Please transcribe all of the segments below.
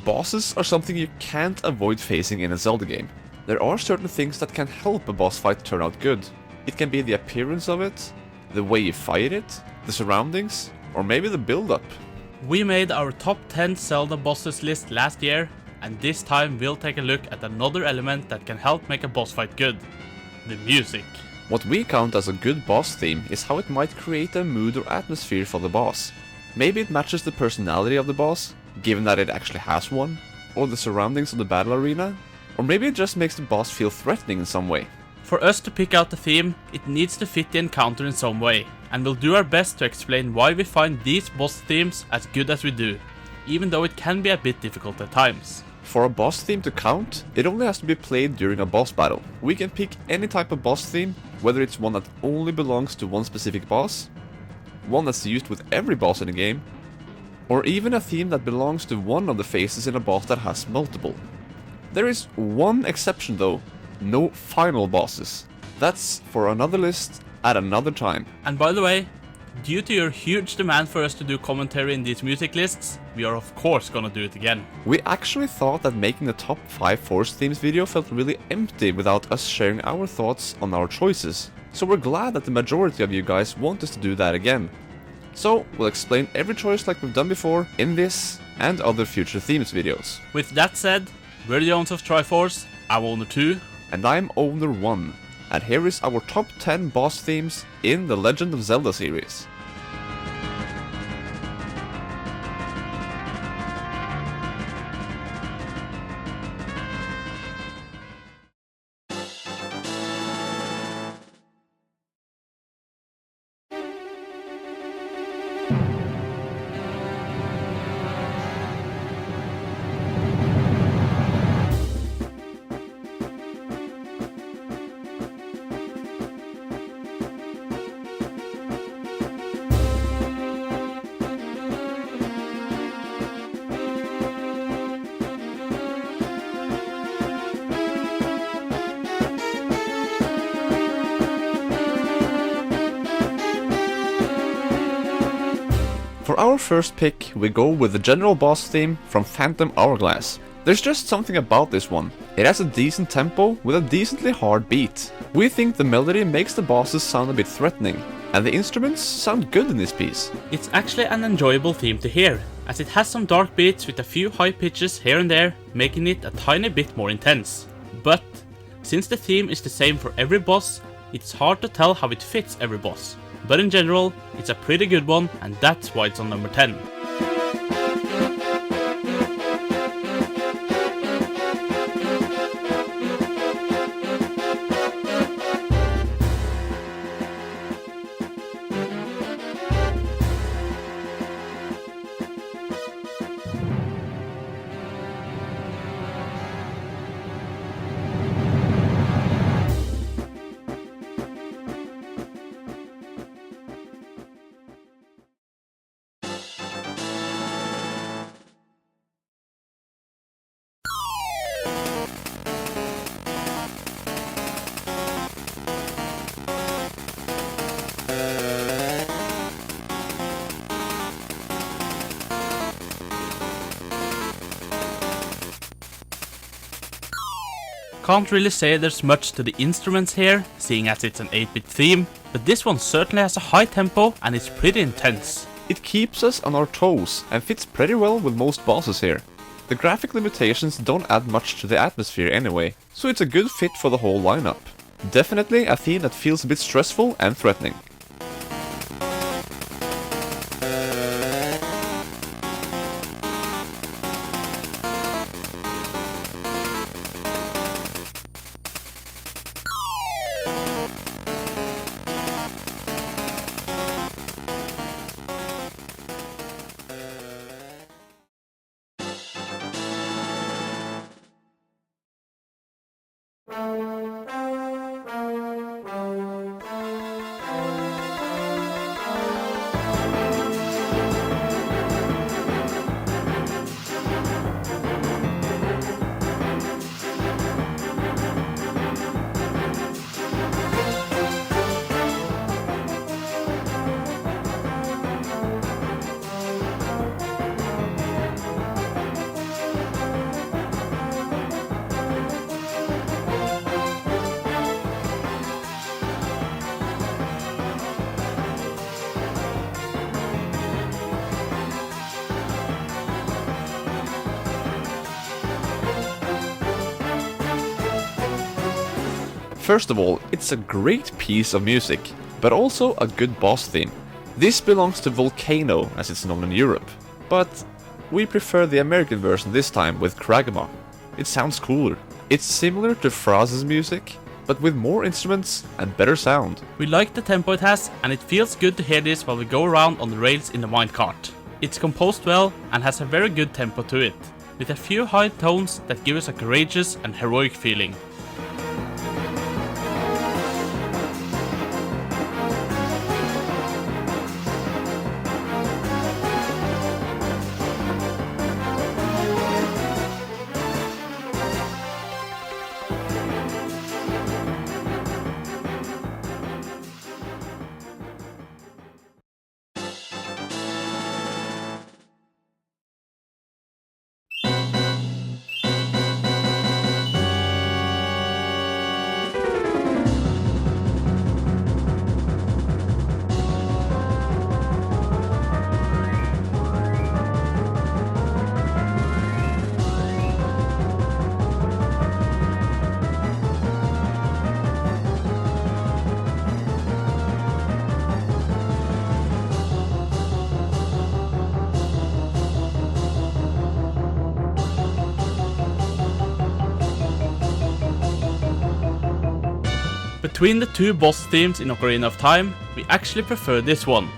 Bosses are something you can't avoid facing in a Zelda game. There are certain things that can help a boss fight turn out good. It can be the appearance of it, the way you fight it, the surroundings, or maybe the build-up. We made our top 10 Zelda bosses list last year, and this time we'll take a look at another element that can help make a boss fight good: the music. What we count as a good boss theme is how it might create a mood or atmosphere for the boss. Maybe it matches the personality of the boss, given that it actually has one, or the surroundings of the battle arena, or maybe it just makes the boss feel threatening in some way. For us to pick out the theme, it needs to fit the encounter in some way, and we'll do our best to explain why we find these boss themes as good as we do, even though it can be a bit difficult at times. For a boss theme to count, it only has to be played during a boss battle. We can pick any type of boss theme, whether it's one that only belongs to one specific boss, one that's used with every boss in the game, or even a theme that belongs to one of the phases in a boss that has multiple. There is one exception though: no final bosses. That's for another list at another time. And by the way, due to your huge demand for us to do commentary in these music lists, we are of course gonna do it again. We actually thought that making the top 5 Force themes video felt really empty without us sharing our thoughts on our choices. So we're glad that the majority of you guys want us to do that again. So we'll explain every choice like we've done before in this and other future themes videos. With that said, we're the Owners of Triforce, I'm Owner 2. And I'm Owner 1. And here is our top 10 boss themes in the Legend of Zelda series. For our first pick, we go with the general boss theme from Phantom Hourglass. There's just something about this one. It has a decent tempo with a decently hard beat. We think the melody makes the bosses sound a bit threatening, and the instruments sound good in this piece. It's actually an enjoyable theme to hear, as it has some dark beats with a few high pitches here and there, making it a tiny bit more intense. But since the theme is the same for every boss, it's hard to tell how it fits every boss. But in general, it's a pretty good one, and that's why it's on number 10. Can't really say there's much to the instruments here, seeing as it's an 8-bit theme, but this one certainly has a high tempo and it's pretty intense. It keeps us on our toes and fits pretty well with most bosses here. The graphic limitations don't add much to the atmosphere anyway, so it's a good fit for the whole lineup. Definitely a theme that feels a bit stressful and threatening. First of all, it's a great piece of music, but also a good boss theme. This belongs to Volcano, as it's known in Europe, but we prefer the American version this time with Kragma. It sounds cooler. It's similar to Fraz's music, but with more instruments and better sound. We like the tempo it has, and it feels good to hear this while we go around on the rails in the minecart. It's composed well and has a very good tempo to it, with a few high tones that give us a courageous and heroic feeling. Between the two boss themes in Ocarina of Time, we actually prefer this one.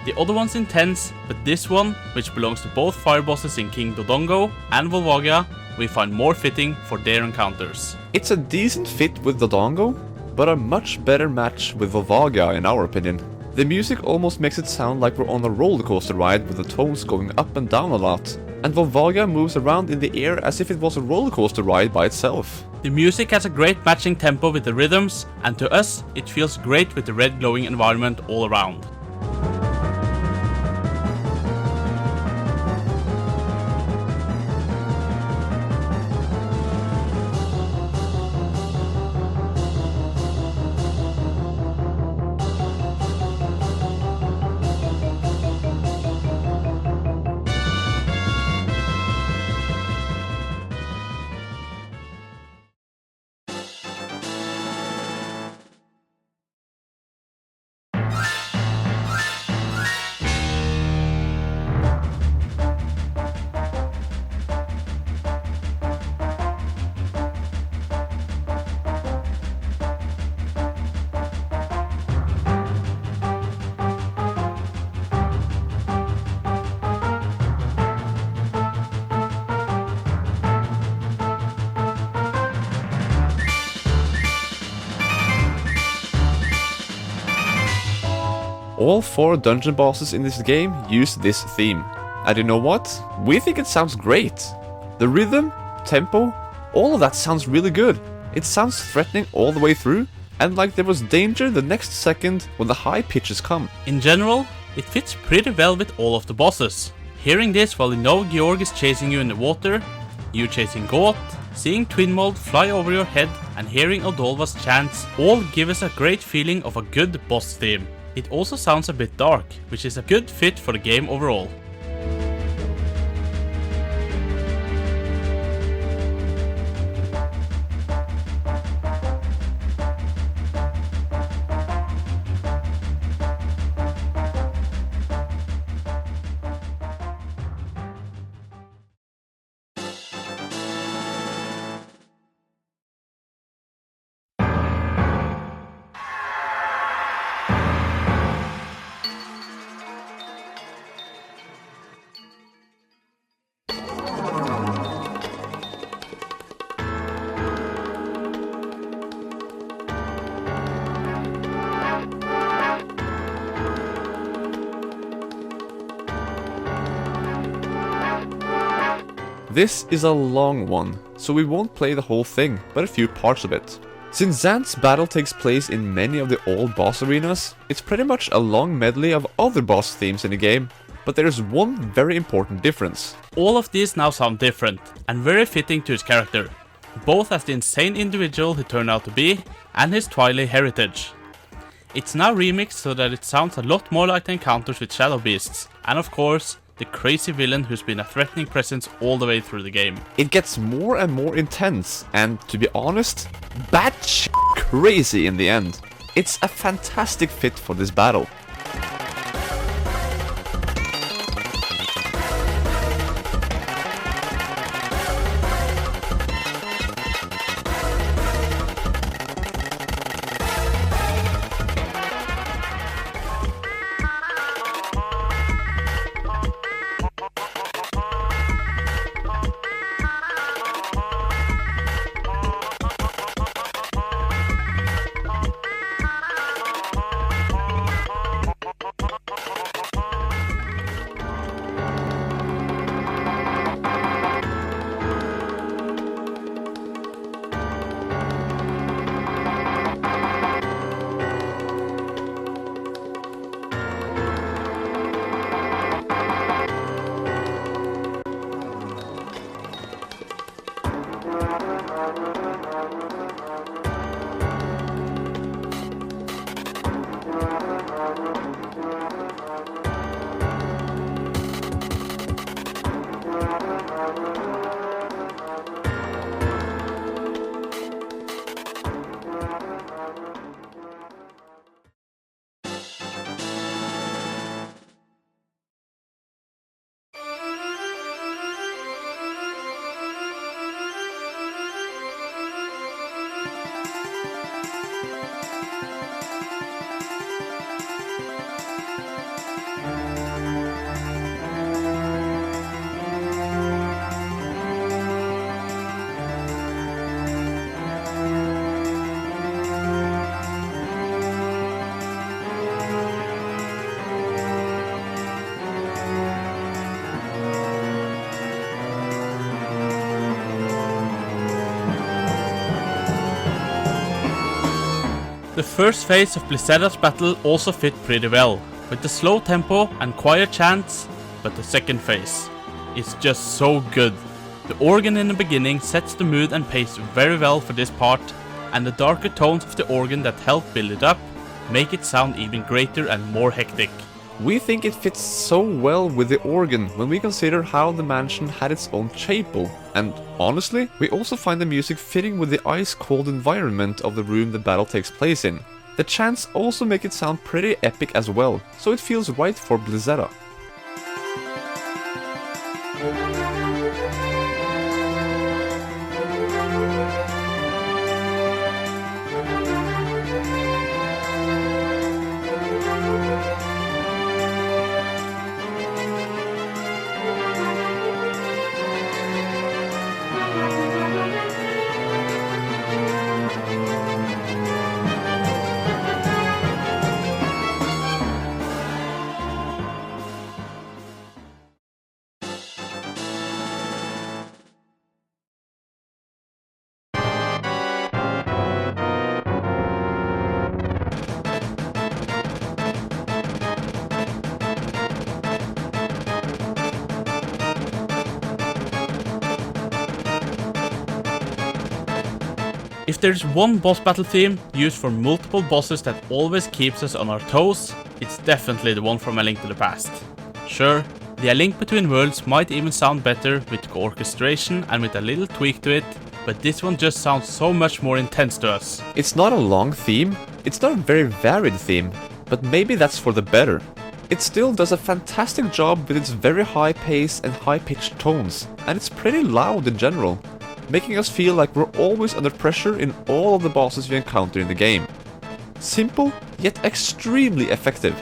The other one's intense, but this one, which belongs to both fire bosses in King Dodongo and Volvagia, we find more fitting for their encounters. It's a decent fit with Dodongo, but a much better match with Volvagia in our opinion. The music almost makes it sound like we're on a roller coaster ride with the tones going up and down a lot, and Volvagia moves around in the air as if it was a roller coaster ride by itself. The music has a great matching tempo with the rhythms, and to us, it feels great with the red glowing environment all around. All 4 dungeon bosses in this game use this theme. And you know what? We think it sounds great. The rhythm, tempo, all of that sounds really good. It sounds threatening all the way through, and like there was danger the next second when the high pitches come. In general, it fits pretty well with all of the bosses. Hearing this while you know Georg is chasing you in the water, you chasing Goth, seeing Twinmold fly over your head, and hearing Odolva's chants all give us a great feeling of a good boss theme. It also sounds a bit dark, which is a good fit for the game overall. This is a long one, so we won't play the whole thing, but a few parts of it. Since Zant's battle takes place in many of the old boss arenas, it's pretty much a long medley of other boss themes in the game, but there's one very important difference. All of these now sound different, and very fitting to his character, both as the insane individual he turned out to be, and his Twilight heritage. It's now remixed so that it sounds a lot more like the encounters with Shadow Beasts, and of course, the crazy villain who's been a threatening presence all the way through the game. It gets more and more intense, and to be honest, batshit crazy in the end. It's a fantastic fit for this battle. The first phase of Blizzeta's battle also fit pretty well, with the slow tempo and quiet chants, but the second phase is just so good. The organ in the beginning sets the mood and pace very well for this part, and the darker tones of the organ that help build it up make it sound even greater and more hectic. We think it fits so well with the organ when we consider how the mansion had its own chapel, and honestly, we also find the music fitting with the ice-cold environment of the room the battle takes place in. The chants also make it sound pretty epic as well, so it feels right for Blizzeta. If there's one boss battle theme used for multiple bosses that always keeps us on our toes, it's definitely the one from A Link to the Past. Sure, the A Link Between Worlds might even sound better with orchestration and with a little tweak to it, but this one just sounds so much more intense to us. It's not a long theme, it's not a very varied theme, but maybe that's for the better. It still does a fantastic job with its very high pace and high-pitched tones, and it's pretty loud in general, making us feel like we're always under pressure in all of the bosses we encounter in the game. Simple, yet extremely effective.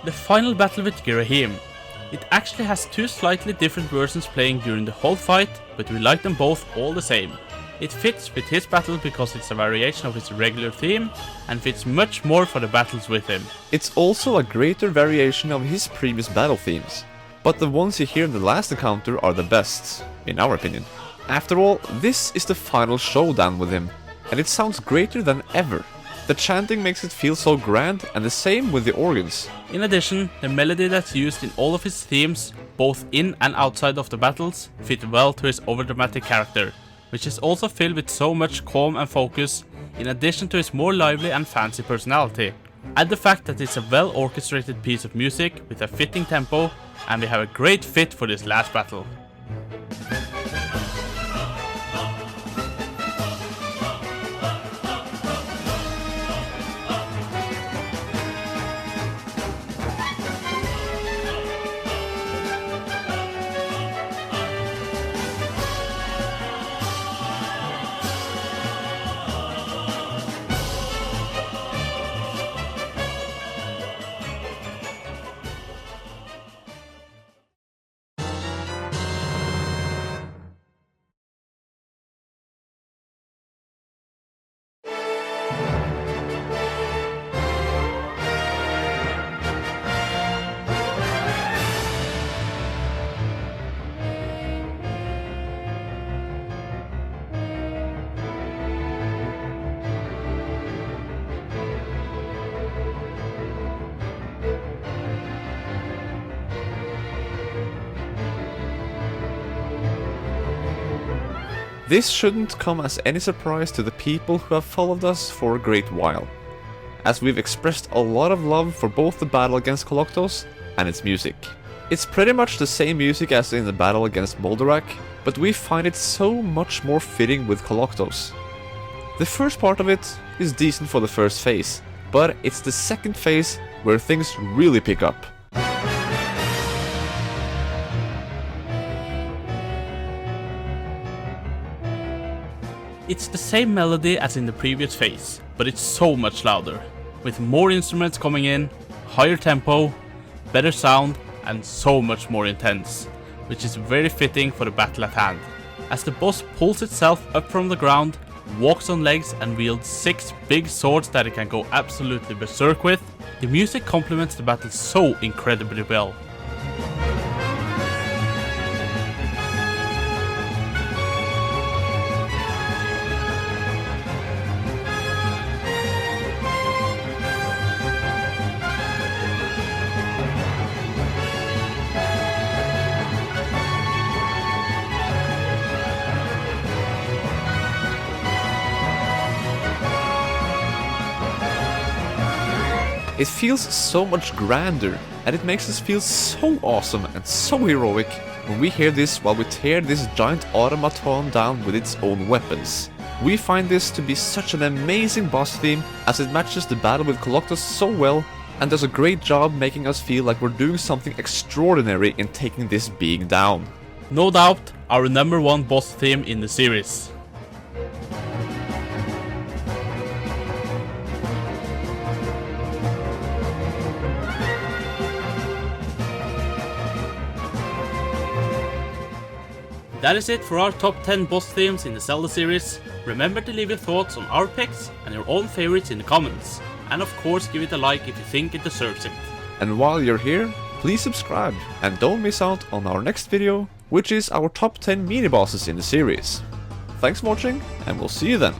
The final battle with Girahim. It actually has two slightly different versions playing during the whole fight, but we like them both all the same. It fits with his battle because it's a variation of his regular theme, and fits much more for the battles with him. It's also a greater variation of his previous battle themes, but the ones you hear in the last encounter are the best, in our opinion. After all, this is the final showdown with him, and it sounds greater than ever. The chanting makes it feel so grand, and the same with the organs. In addition, the melody that's used in all of his themes, both in and outside of the battles, fit well to his overdramatic character, which is also filled with so much calm and focus, in addition to his more lively and fancy personality. Add the fact that it's a well orchestrated piece of music with a fitting tempo, and we have a great fit for this last battle. This shouldn't come as any surprise to the people who have followed us for a great while, as we've expressed a lot of love for both the battle against Koloktos and its music. It's pretty much the same music as in the battle against Moldorak, but we find it so much more fitting with Koloktos. The first part of it is decent for the first phase, but it's the second phase where things really pick up. It's the same melody as in the previous phase, but it's so much louder, with more instruments coming in, higher tempo, better sound, and so much more intense, which is very fitting for the battle at hand. As the boss pulls itself up from the ground, walks on legs and wields 6 big swords that it can go absolutely berserk with, the music complements the battle so incredibly well. It feels so much grander, and it makes us feel so awesome and so heroic when we hear this while we tear this giant automaton down with its own weapons. We find this to be such an amazing boss theme, as it matches the battle with Koloktos so well, and does a great job making us feel like we're doing something extraordinary in taking this being down. No doubt, our #1 boss theme in the series. That is it for our top 10 boss themes in the Zelda series. Remember to leave your thoughts on our picks and your own favorites in the comments. And of course give it a like if you think it deserves it. And while you're here, please subscribe and don't miss out on our next video, which is our top 10 mini-bosses in the series. Thanks for watching, and we'll see you then.